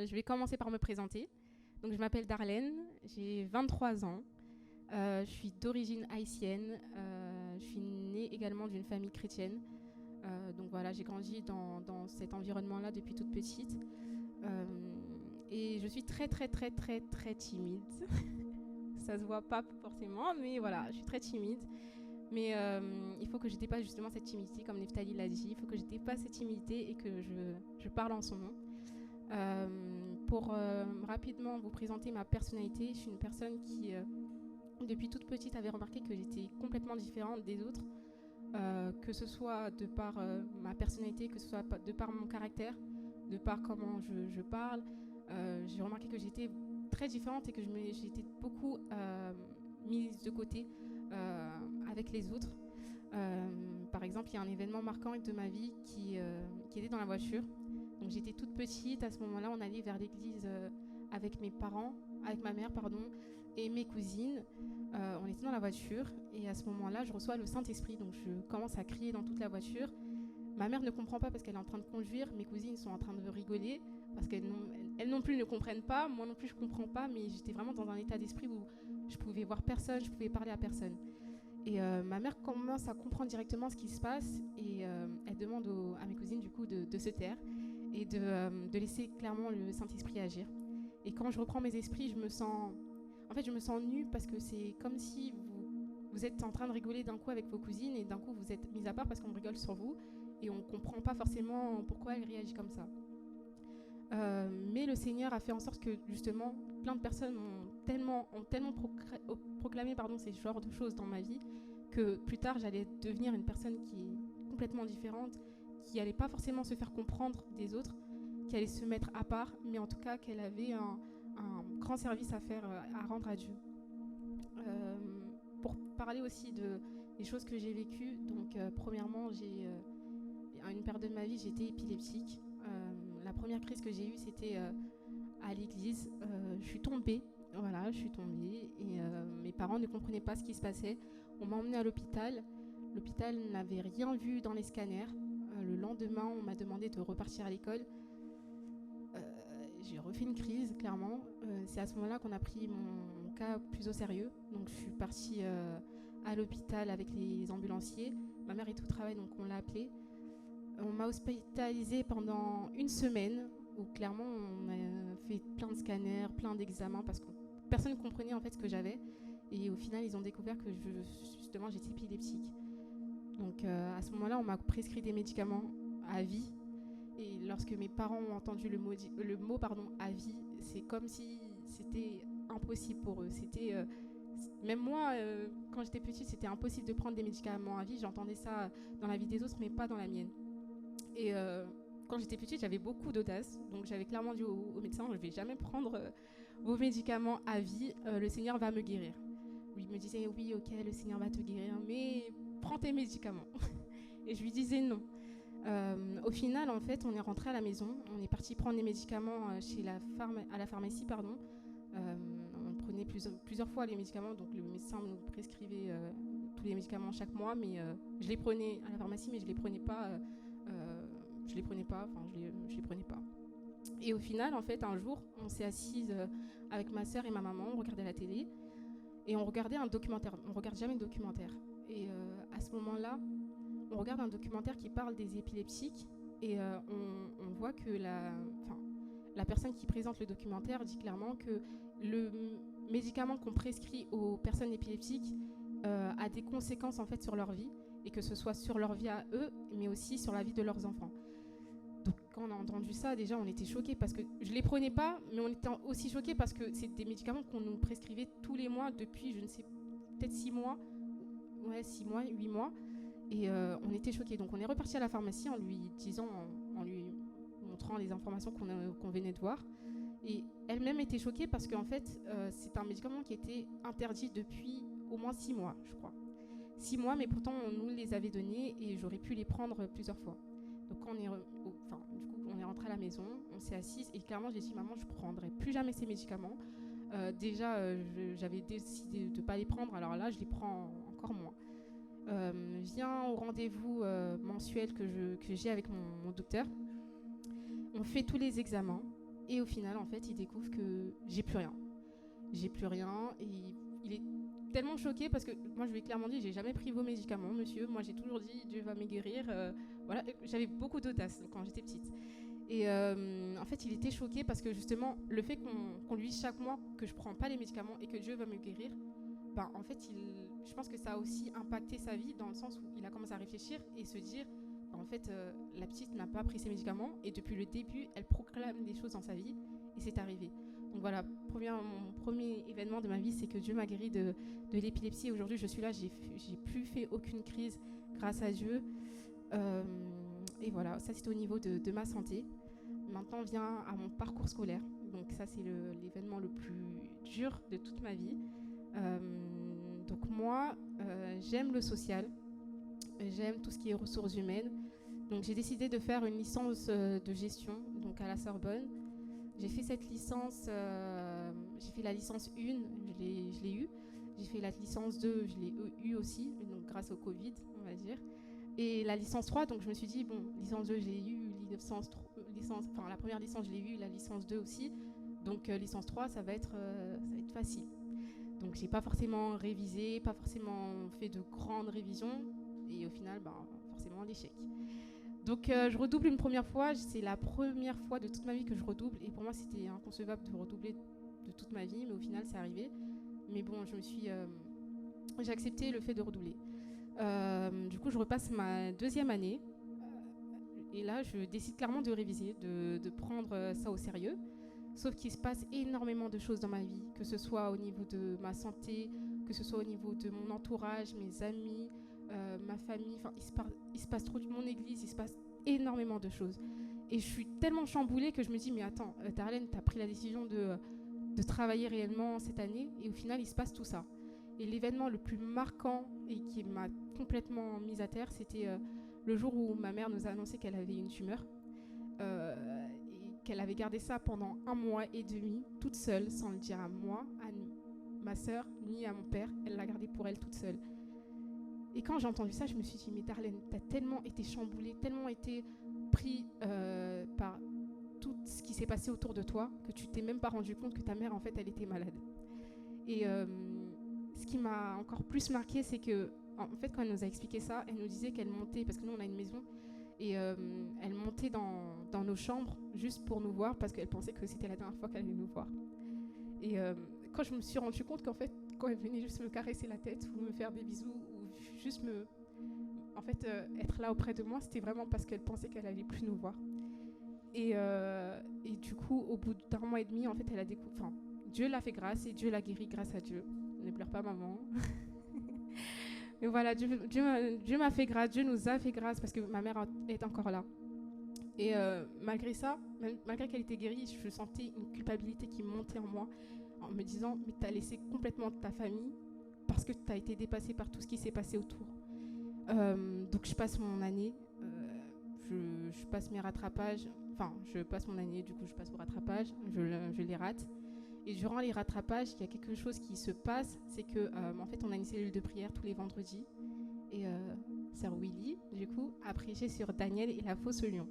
Je vais commencer par me présenter. Donc, je m'appelle Darlène, j'ai 23 ans. Je suis d'origine haïtienne. Je suis née également d'une famille chrétienne. Donc voilà, j'ai grandi dans cet environnement-là depuis toute petite. Et je suis très, très, très, très, très timide. Ça se voit pas forcément, mais voilà, je suis très timide. Mais il faut que je dépasse justement cette timidité, comme Neftali l'a dit. Il faut que je dépasse cette timidité et que je parle en son nom. Pour rapidement vous présenter ma personnalité, je suis une personne qui, depuis toute petite, avait remarqué que j'étais complètement différente des autres, que ce soit de par ma personnalité, que ce soit de par mon caractère, de par comment je parle. J'ai remarqué que j'étais très différente et que j'étais beaucoup mise de côté avec les autres. Par exemple, il y a un événement marquant de ma vie qui était dans la voiture. Donc j'étais toute petite, à ce moment-là, on allait vers l'église avec ma mère, et mes cousines. On était dans la voiture et à ce moment-là, je reçois le Saint-Esprit. Donc je commence à crier dans toute la voiture. Ma mère ne comprend pas parce qu'elle est en train de conduire. Mes cousines sont en train de rigoler parce qu'elles non plus ne comprennent pas. Moi non plus, je ne comprends pas, mais j'étais vraiment dans un état d'esprit où je pouvais voir personne, je pouvais parler à personne. Et ma mère commence à comprendre directement ce qui se passe et elle demande à mes cousines du coup de se taire et de laisser clairement le Saint-Esprit agir. Et quand je reprends mes esprits, je me sens nue parce que c'est comme si vous êtes en train de rigoler d'un coup avec vos cousines et d'un coup vous êtes mis à part parce qu'on rigole sur vous et on ne comprend pas forcément pourquoi elle réagit comme ça. Mais le Seigneur a fait en sorte que justement plein de personnes ont tellement proclamé ces genres de choses dans ma vie que plus tard j'allais devenir une personne qui est complètement différente, qui n'allait pas forcément se faire comprendre des autres, qui allait se mettre à part, mais en tout cas qu'elle avait un grand service à faire, à rendre à Dieu. Pour parler aussi des choses que j'ai vécues, donc premièrement, à une période de ma vie, j'étais épileptique. La première crise que j'ai eue, c'était à l'église. Je suis tombée et mes parents ne comprenaient pas ce qui se passait. On m'a emmenée à l'hôpital. L'hôpital n'avait rien vu dans les scanners. Le lendemain, on m'a demandé de repartir à l'école. J'ai refait une crise, clairement. C'est à ce moment-là qu'on a pris mon cas plus au sérieux. Donc je suis partie à l'hôpital avec les ambulanciers. Ma mère est au travail, donc on l'a appelée. On m'a hospitalisée pendant une semaine où clairement on a fait plein de scanners, plein d'examens parce que personne ne comprenait en fait ce que j'avais. Et au final, ils ont découvert que justement j'étais épileptique. Donc à ce moment-là, on m'a prescrit des médicaments à vie. Et lorsque mes parents ont entendu le mot à vie, c'est comme si c'était impossible pour eux. Même moi, quand j'étais petite, c'était impossible de prendre des médicaments à vie. J'entendais ça dans la vie des autres, mais pas dans la mienne. Et quand j'étais petite, j'avais beaucoup d'audace. Donc j'avais clairement dit au médecin, je ne vais jamais prendre vos médicaments à vie. Le Seigneur va me guérir. Lui me disait, oui, ok, le Seigneur va te guérir, mais prends tes médicaments. Et je lui disais non. Au final, en fait, on est rentré à la maison. On est parti prendre les médicaments à la pharmacie. On prenait plusieurs fois les médicaments. Donc le médecin nous prescrivait tous les médicaments chaque mois. Mais je les prenais à la pharmacie, mais je les prenais pas. Je les prenais pas. Et au final, en fait, un jour, on s'est assise avec ma sœur et ma maman. On regardait la télé et on regardait un documentaire. On regarde jamais de documentaire. Et à ce moment-là, on regarde un documentaire qui parle des épileptiques et on voit que la personne qui présente le documentaire dit clairement que le médicament qu'on prescrit aux personnes épileptiques a des conséquences en fait sur leur vie et que ce soit sur leur vie à eux mais aussi sur la vie de leurs enfants. Donc quand on a entendu ça, déjà on était choqués parce que je les prenais pas, mais on était aussi choqués parce que c'est des médicaments qu'on nous prescrivait tous les mois depuis, je ne sais, peut-être 6 mois, 8 mois. Et on était choqués. Donc on est reparti à la pharmacie en lui montrant les informations qu'on venait de voir. Et elle-même était choquée parce qu'en fait, c'est un médicament qui était interdit depuis au moins 6 mois, je crois. 6 mois, mais pourtant on nous les avait donnés et j'aurais pu les prendre plusieurs fois. Donc quand on est rentré à la maison, on s'est assise et clairement j'ai dit maman, je ne prendrai plus jamais ces médicaments. J'avais décidé de ne pas les prendre, alors là je les prends encore moins. Viens au rendez-vous mensuel que j'ai avec mon docteur. On fait tous les examens. Et au final, en fait, il découvre que j'ai plus rien. J'ai plus rien et il est tellement choqué parce que moi, je lui ai clairement dit, j'ai jamais pris vos médicaments, monsieur. Moi, j'ai toujours dit, Dieu va me guérir. Voilà, j'avais beaucoup d'audace quand j'étais petite. Et en fait, il était choqué parce que justement, le fait qu'on lui dise chaque mois que je prends pas les médicaments et que Dieu va me guérir, ben, en fait, je pense que ça a aussi impacté sa vie dans le sens où il a commencé à réfléchir et se dire, ben, en fait, la petite n'a pas pris ses médicaments et depuis le début, elle proclame des choses dans sa vie et c'est arrivé. Donc voilà, mon premier événement de ma vie, c'est que Dieu m'a guéri de l'épilepsie. Aujourd'hui, je suis là, j'ai plus fait aucune crise grâce à Dieu. Et voilà, ça c'était au niveau de ma santé. Maintenant, on vient à mon parcours scolaire. Donc ça, c'est l'événement le plus dur de toute ma vie. Donc moi, j'aime le social. J'aime tout ce qui est ressources humaines. Donc j'ai décidé de faire une licence de gestion donc à la Sorbonne. J'ai fait cette licence, j'ai fait la licence 1, je l'ai eue. J'ai fait la licence 2, je l'ai eue aussi, donc grâce au Covid, on va dire. Et la licence 3, donc je me suis dit, bon, licence 2, je l'ai eue, la première licence, je l'ai eue, la licence 2 aussi. Donc licence 3, ça va être facile. Donc j'ai pas forcément révisé, pas forcément fait de grandes révisions. Et au final, forcément, l'échec. Donc je redouble une première fois, c'est la première fois de toute ma vie que je redouble et pour moi c'était inconcevable de redoubler de toute ma vie, mais au final c'est arrivé. Mais bon, j'ai accepté le fait de redoubler. Du coup je repasse ma deuxième année et là je décide clairement de réviser, de prendre ça au sérieux. Sauf qu'il se passe énormément de choses dans ma vie, que ce soit au niveau de ma santé, que ce soit au niveau de mon entourage, mes amis, ma famille, enfin il se passe trop, mon église, il se passe énormément de choses. Et je suis tellement chamboulée que je me dis, mais attends, Darlène, t'as pris la décision de travailler réellement cette année, et au final, il se passe tout ça. Et l'événement le plus marquant et qui m'a complètement mise à terre, c'était le jour où ma mère nous a annoncé qu'elle avait une tumeur, et qu'elle avait gardé ça pendant 1 mois et demi, toute seule, sans le dire à moi, à ma sœur, ni à mon père. Elle l'a gardé pour elle toute seule. Et quand j'ai entendu ça, je me suis dit, mais Darlène, t'as tellement été chamboulée, tellement été pris par tout ce qui s'est passé autour de toi que tu t'es même pas rendu compte que ta mère, en fait, elle était malade. Et ce qui m'a encore plus marqué, c'est que, en fait, quand elle nous a expliqué ça, elle nous disait qu'elle montait, parce que nous, on a une maison, et elle montait dans nos chambres juste pour nous voir, parce qu'elle pensait que c'était la dernière fois qu'elle allait nous voir. Et quand je me suis rendu compte qu'en fait, quand elle venait juste me caresser la tête ou me faire des bisous ou juste être là auprès de moi, c'était vraiment parce qu'elle pensait qu'elle allait plus nous voir. Et du coup, au bout d'1 mois et demi, en fait, elle a découvert. Dieu l'a fait grâce et Dieu l'a guérie grâce à Dieu. Ne pleure pas, maman. Mais voilà, Dieu m'a fait grâce, Dieu nous a fait grâce parce que ma mère est encore là. Et malgré ça, malgré qu'elle était guérie, je sentais une culpabilité qui montait en moi en me disant, mais t'as laissé complètement ta famille parce que t'as été dépassée par tout ce qui s'est passé autour. Donc je passe mon année, je passe mes rattrapages, je passe mon année, du coup je passe au rattrapage, je les rate. Et durant les rattrapages, il y a quelque chose qui se passe, c'est que en fait on a une cellule de prière tous les vendredis. Et sœur Willy, du coup, a prêché sur Daniel et la fausse lion.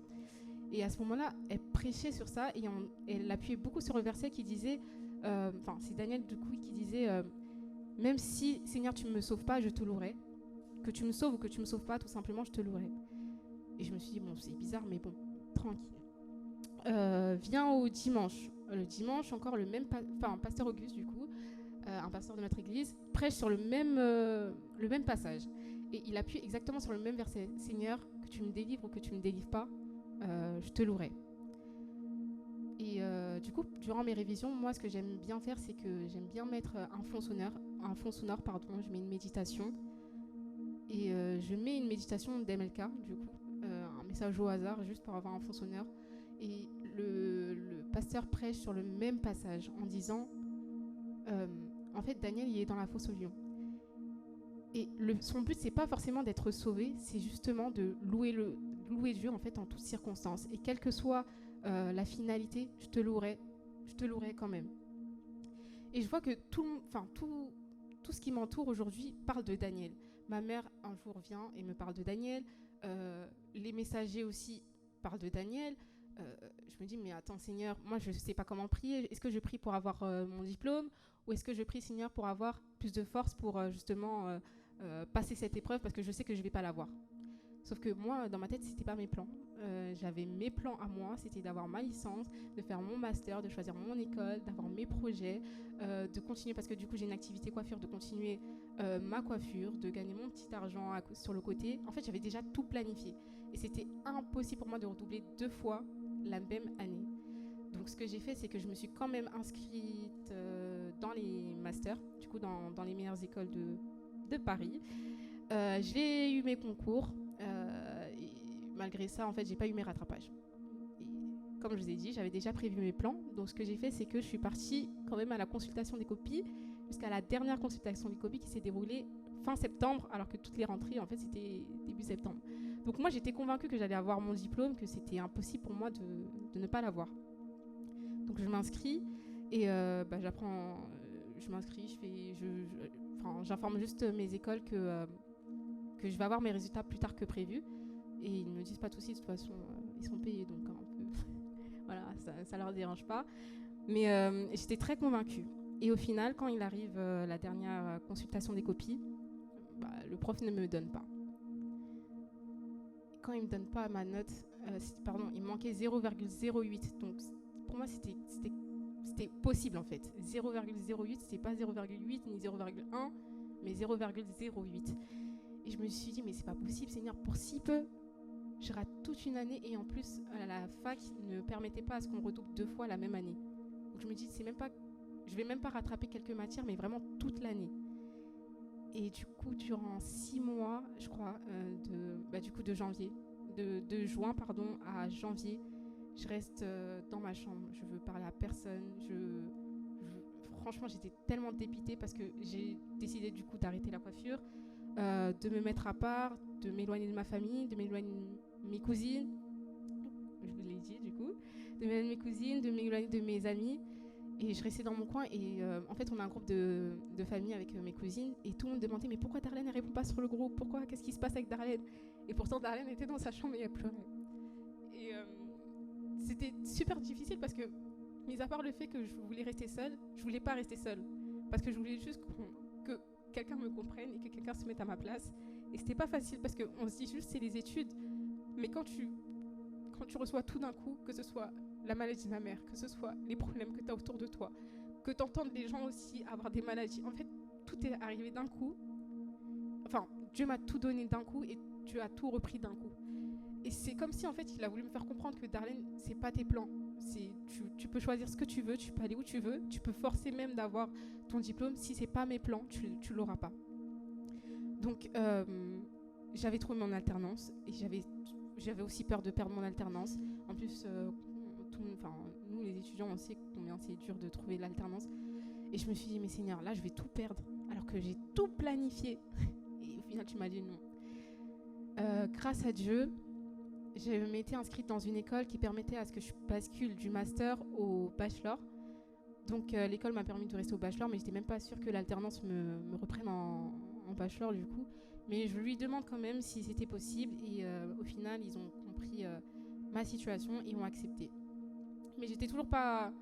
Et à ce moment-là, elle prêchait sur ça et elle appuyait beaucoup sur le verset qui disait, c'est Daniel du coup qui disait, même si Seigneur tu ne me sauves pas, je te louerai. Que tu me sauves ou que tu ne me sauves pas, tout simplement, je te louerai. Et je me suis dit, bon, c'est bizarre, mais bon, tranquille. Vient au dimanche. Le dimanche, encore le même pasteur Auguste, du coup, un pasteur de notre église, prêche sur le même passage. Et il appuie exactement sur le même verset. Seigneur, que tu me délivres ou que tu ne me délivres pas, je te louerai. Et du coup, durant mes révisions, moi, ce que j'aime bien faire, c'est que j'aime bien mettre un fond sonore, je mets une méditation. Et je mets une méditation d'MLK, du coup, un message au hasard, juste pour avoir un fond sonore. Et le pasteur prêche sur le même passage en disant, en fait, Daniel, il est dans la fosse au lion. Et son but, c'est pas forcément d'être sauvé, c'est justement de louer Dieu en fait en toutes circonstances. Et quelle que soit la finalité, je te louerai quand même. Et je vois que tout ce qui m'entoure aujourd'hui parle de Daniel. Ma mère un jour vient et me parle de Daniel. Les messagers aussi parlent de Daniel. je me dis, mais attends, Seigneur, moi, je ne sais pas comment prier. Est-ce que je prie pour avoir mon diplôme ou est-ce que je prie, Seigneur, pour avoir plus de force pour justement passer cette épreuve parce que je sais que je ne vais pas l'avoir. Sauf que moi, dans ma tête, ce n'était pas mes plans. J'avais mes plans à moi, c'était d'avoir ma licence, de faire mon master, de choisir mon école, d'avoir mes projets, de continuer, parce que du coup, j'ai une activité coiffure, de continuer ma coiffure, de gagner mon petit argent sur le côté. En fait, j'avais déjà tout planifié. Et c'était impossible pour moi de redoubler 2 fois la même année. Donc, ce que j'ai fait, c'est que je me suis quand même inscrite dans les masters, du coup, dans les meilleures écoles de Paris. J'ai eu mes concours. Et malgré ça, en fait, j'ai pas eu mes rattrapages. Et comme je vous ai dit, j'avais déjà prévu mes plans. Donc, ce que j'ai fait, c'est que je suis partie quand même à la consultation des copies, jusqu'à la dernière consultation des copies qui s'est déroulée fin septembre, alors que toutes les rentrées, en fait, c'était début septembre. Donc, moi, j'étais convaincue que j'allais avoir mon diplôme, que c'était impossible pour moi de ne pas l'avoir. Donc, je m'inscris et j'apprends. Je m'inscris, j'informe juste mes écoles que je vais avoir mes résultats plus tard que prévu. Et ils ne me disent pas de soucis, de toute façon, ils sont payés, donc un peu, voilà, ça leur dérange pas. Mais j'étais très convaincue. Et au final, quand il arrive la dernière consultation des copies, le prof ne me donne pas. Quand il ne me donne pas ma note, il me manquait 0,08. Donc pour moi, c'était possible en fait. 0,08, c'était pas 0,8 ni 0,1, mais 0,08. Et je me suis dit, mais c'est pas possible, Seigneur, pour si peu, je rate toute une année. Et en plus, la fac ne permettait pas à ce qu'on redouble 2 fois la même année. Donc je me dis, je vais même pas rattraper quelques matières, mais vraiment toute l'année. Et du coup, durant 6 mois, je crois, de janvier, de juin à janvier, je reste dans ma chambre. Je veux parler à personne. Franchement, j'étais tellement dépitée parce que j'ai décidé du coup d'arrêter la coiffure. De me mettre à part, de m'éloigner de ma famille, de m'éloigner de mes cousines, je vous l'ai dit du coup, de m'éloigner de mes cousines, de m'éloigner de mes amis. Et je restais dans mon coin et en fait on a un groupe de famille avec mes cousines et tout le monde demandait mais pourquoi Darlène ne répond pas sur le groupe, pourquoi, qu'est-ce qui se passe avec Darlène? Et pourtant Darlène était dans sa chambre et elle pleurait. Et c'était super difficile parce que, mis à part le fait que je voulais rester seule, je voulais pas rester seule parce que je voulais juste que quelqu'un me comprenne et que quelqu'un se mette à ma place. Et c'était pas facile parce qu'on se dit juste c'est les études, mais quand tu reçois tout d'un coup, que ce soit la maladie de ma mère, que ce soit les problèmes que tu as autour de toi, que tu entendes les gens aussi avoir des maladies, en fait tout est arrivé d'un coup. Enfin, Dieu m'a tout donné d'un coup et Dieu a tout repris d'un coup. Et c'est comme si en fait il a voulu me faire comprendre que Darlène, c'est pas tes plans. Tu peux choisir ce que tu veux, tu peux aller où tu veux, tu peux forcer même d'avoir ton diplôme. Si c'est pas mes plans, tu l'auras pas. Donc j'avais trouvé mon alternance et j'avais aussi peur de perdre mon alternance. En plus, nous les étudiants, on sait combien c'est dur de trouver l'alternance. Et je me suis dit, mais Seigneur, là je vais tout perdre alors que j'ai tout planifié. Et au final, tu m'as dit non. Grâce à Dieu, je m'étais inscrite dans une école qui permettait à ce que je bascule du master au bachelor. Donc l'école m'a permis de rester au bachelor, mais j'étais même pas sûre que l'alternance me reprenne en bachelor du coup. Mais je lui demande quand même si c'était possible et au final ils ont compris ma situation et ont accepté. Mais j'étais toujours pas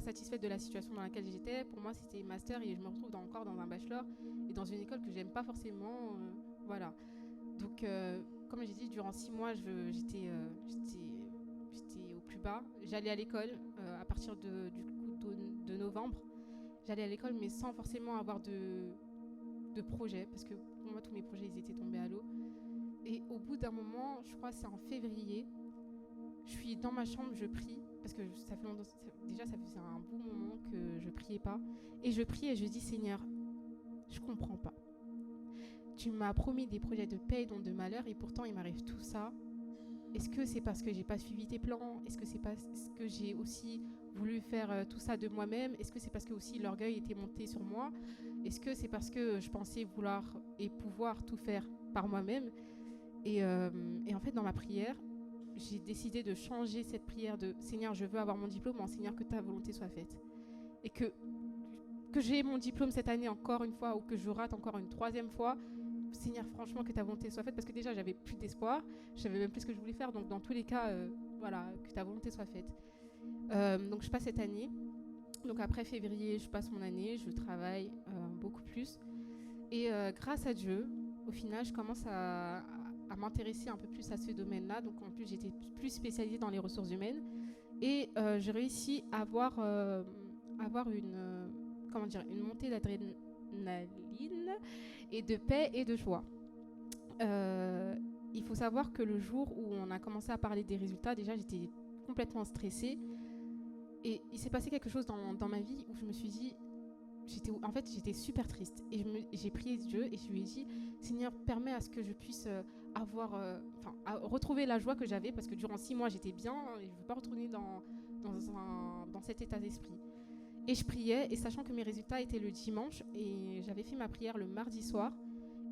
satisfaite de la situation dans laquelle j'étais. Pour moi c'était master et je me retrouve encore dans un bachelor et dans une école que j'aime pas forcément. Voilà. Donc comme j'ai dit, durant 6 mois j'étais au plus bas. J'allais à l'école à partir de novembre. J'allais à l'école mais sans forcément avoir de projet parce que pour moi tous mes projets ils étaient tombés à l'eau. Et au bout d'un moment, je crois que c'est en février, je suis dans ma chambre, je prie parce que ça fait longtemps, ça faisait un bon moment que je priais pas et je prie et je dis Seigneur, je comprends pas. Tu m'as promis des projets de paix dont de malheur et pourtant il m'arrive tout ça. Est-ce que c'est parce que j'ai pas suivi tes plans? Est-ce que c'est parce que j'ai aussi voulu faire tout ça de moi-même? Est-ce que c'est parce que aussi l'orgueil était monté sur moi? Est-ce que c'est parce que je pensais vouloir et pouvoir tout faire par moi-même? Et en fait, dans ma prière, j'ai décidé de changer cette prière de Seigneur, je veux avoir mon diplôme en Seigneur, que ta volonté soit faite. Et que j'ai mon diplôme cette année encore une fois ou que je rate encore une 3e fois, Seigneur, franchement, que ta volonté soit faite parce que déjà, j'avais plus d'espoir, je savais même plus ce que je voulais faire. Donc, dans tous les cas, voilà, que ta volonté soit faite. Donc je passe cette année. Donc après février, je passe mon année, je travaille beaucoup plus. Et grâce à Dieu, au final, je commence à m'intéresser un peu plus à ce domaine-là. Donc en plus, j'étais plus spécialisée dans les ressources humaines. Et je réussis à avoir une montée d'adrénaline et de paix et de joie. Il faut savoir que le jour où on a commencé à parler des résultats, déjà j'étais complètement stressée. Et il s'est passé quelque chose dans ma vie où je me suis dit, j'étais super triste. Et j'ai prié Dieu et je lui ai dit, Seigneur, permets à ce que je puisse retrouver la joie que j'avais, parce que durant 6 mois j'étais bien et je ne veux pas retourner dans cet état d'esprit. Et je priais, et sachant que mes résultats étaient le dimanche, et j'avais fait ma prière le mardi soir,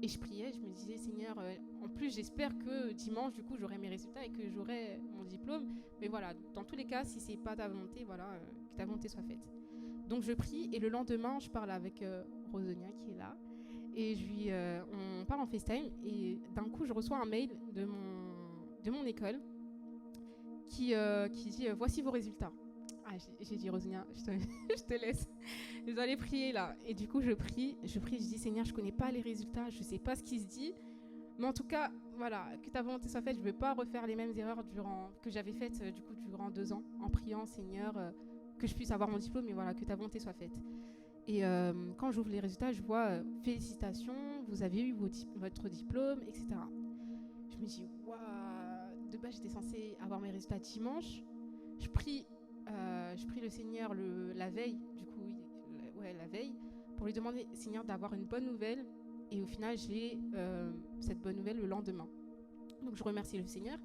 et je priais, je me disais, Seigneur, en plus j'espère que dimanche, du coup, j'aurai mes résultats et que j'aurai mon diplôme. Mais voilà, dans tous les cas, si c'est pas ta volonté, voilà, que ta volonté soit faite. Donc je prie, et le lendemain, je parle avec Rosonia qui est là, et on parle en FaceTime, et d'un coup, je reçois un mail de mon école qui dit voici vos résultats. J'ai dit, Rosonia, je te laisse. Je dois aller prier là. Et du coup, je prie, je dis, Seigneur, je ne connais pas les résultats, je ne sais pas ce qui se dit. Mais en tout cas, voilà, que ta volonté soit faite. Je ne veux pas refaire les mêmes erreurs que j'avais faites durant 2 ans, en priant, Seigneur, que je puisse avoir mon diplôme, mais voilà, que ta volonté soit faite. Et quand j'ouvre les résultats, je vois félicitations, vous avez eu votre diplôme, etc. Je me dis, waouh, de base, j'étais censée avoir mes résultats dimanche. Je prie le Seigneur la veille, la veille, pour lui demander, Seigneur, d'avoir une bonne nouvelle. Et au final, j'ai cette bonne nouvelle le lendemain. Donc je remercie le Seigneur.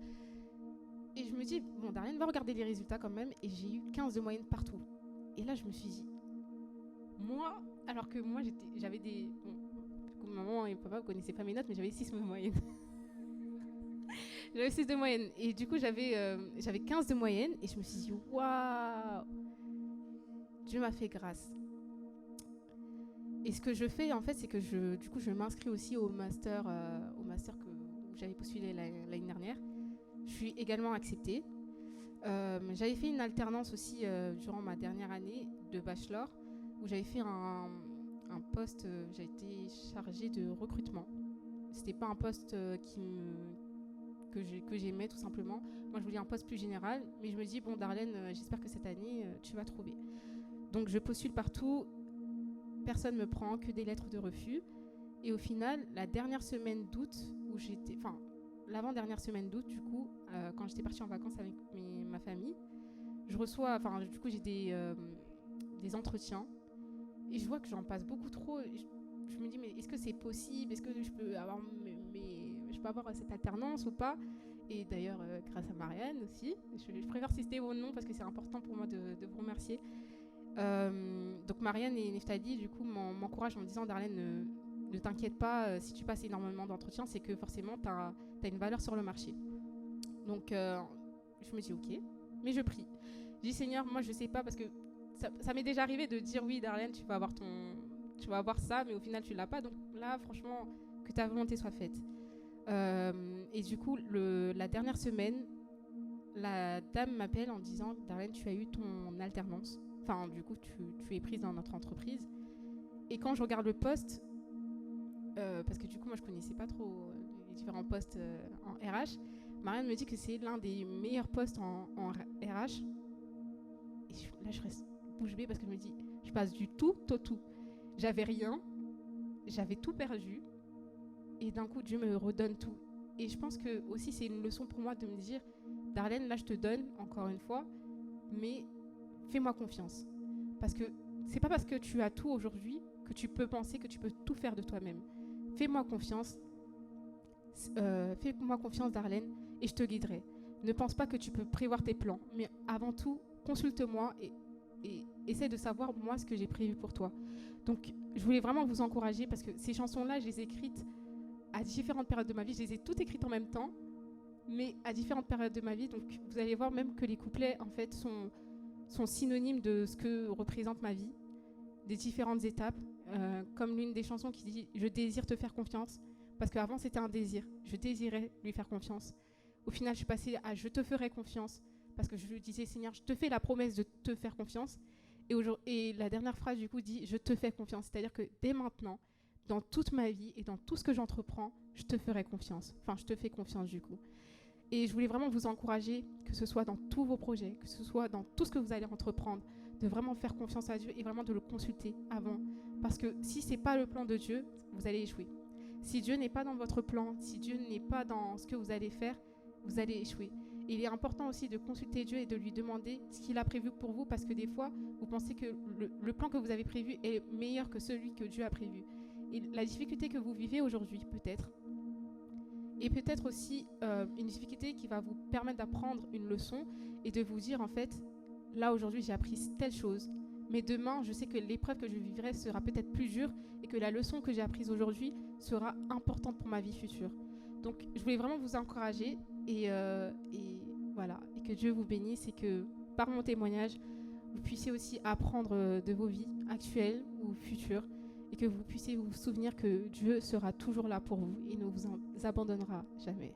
Et je me dis, bon, Darlène va regarder les résultats quand même. Et j'ai eu 15 de moyenne partout. Et là, je me suis dit, alors que moi, j'avais des... Bon, maman et papa ne connaissaient pas mes notes, mais j'avais 6 de moyenne. J'avais 6 de moyenne. Et du coup, j'avais 15 de moyenne. Et je me suis dit, waouh, Dieu m'a fait grâce. Et ce que je fais, en fait, c'est que je m'inscris aussi au master où j'avais postulé l'année dernière. Je suis également acceptée. J'avais fait une alternance aussi durant ma dernière année de bachelor, où j'avais fait un poste, j'ai été chargée de recrutement. C'était pas un poste que j'aimais tout simplement. Moi, je voulais un poste plus général, mais je me dis, bon, Darlène, j'espère que cette année, tu vas trouver. Donc, je postule partout, personne ne me prend, que des lettres de refus. Et au final, la dernière semaine d'août, l'avant-dernière semaine d'août, du coup, quand j'étais partie en vacances avec ma famille, j'ai des entretiens, et je vois que j'en passe beaucoup trop. Je me dis, mais est-ce que c'est possible? Est-ce que je peux avoir cette alternance ou pas? Et d'ailleurs, grâce à Marianne aussi, je préfère citer vos noms parce que c'est important pour moi de vous remercier. Donc Marianne et Neftali, du coup, m'encouragent en me disant, Darlène, ne t'inquiète pas, si tu passes énormément d'entretiens, c'est que forcément, tu as une valeur sur le marché. Donc, je me dis, ok, mais je prie. Je dis, Seigneur, moi, je sais pas, parce que ça m'est déjà arrivé de dire, oui, Darlène, tu vas avoir ça, mais au final, tu l'as pas. Donc là, franchement, que ta volonté soit faite. Et du coup, la dernière semaine, la dame m'appelle en disant, Darlène, tu as eu ton alternance. Enfin, du coup, tu es prise dans notre entreprise. Et quand je regarde le poste, parce que du coup, moi, je connaissais pas trop les différents postes en RH, Marianne me dit que c'est l'un des meilleurs postes en RH. Et là, je reste bouche bée parce que je me dis, je passe du tout au tout. J'avais rien, j'avais tout perdu, et d'un coup, Dieu me redonne tout. Et je pense que aussi, c'est une leçon pour moi de me dire, Darlène, là, je te donne, encore une fois, mais fais-moi confiance. Parce que c'est pas parce que tu as tout aujourd'hui que tu peux penser que tu peux tout faire de toi-même. Fais-moi confiance. Fais-moi confiance, Darlène, et je te guiderai. Ne pense pas que tu peux prévoir tes plans, mais avant tout, consulte-moi et essaie de savoir, moi, ce que j'ai prévu pour toi. Donc, je voulais vraiment vous encourager parce que ces chansons-là, je les ai écrites à différentes périodes de ma vie. Je les ai toutes écrites en même temps, mais à différentes périodes de ma vie. Donc, vous allez voir même que les couplets, en fait, sont synonymes de ce que représente ma vie, des différentes étapes, comme l'une des chansons qui dit « Je désire te faire confiance », parce qu'avant, c'était un désir. Je désirais lui faire confiance. Au final, je suis passée à « Je te ferai confiance ». parce que je lui disais, Seigneur, je te fais la promesse de te faire confiance. Et la dernière phrase, du coup, dit, je te fais confiance. C'est-à-dire que dès maintenant, dans toute ma vie et dans tout ce que j'entreprends, je te ferai confiance. Enfin, je te fais confiance, du coup. Et je voulais vraiment vous encourager, que ce soit dans tous vos projets, que ce soit dans tout ce que vous allez entreprendre, de vraiment faire confiance à Dieu et vraiment de le consulter avant. Parce que si ce n'est pas le plan de Dieu, vous allez échouer. Si Dieu n'est pas dans votre plan, si Dieu n'est pas dans ce que vous allez faire, vous allez échouer. Et il est important aussi de consulter Dieu et de lui demander ce qu'il a prévu pour vous, parce que des fois, vous pensez que le plan que vous avez prévu est meilleur que celui que Dieu a prévu. Et la difficulté que vous vivez aujourd'hui, peut-être, et peut-être aussi une difficulté qui va vous permettre d'apprendre une leçon et de vous dire, en fait, là, aujourd'hui, j'ai appris telle chose, mais demain, je sais que l'épreuve que je vivrai sera peut-être plus dure et que la leçon que j'ai apprise aujourd'hui sera importante pour ma vie future. Donc, je voulais vraiment vous encourager et voilà, et que Dieu vous bénisse et que, par mon témoignage, vous puissiez aussi apprendre de vos vies actuelles ou futures et que vous puissiez vous souvenir que Dieu sera toujours là pour vous et ne vous abandonnera jamais.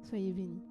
Soyez bénis.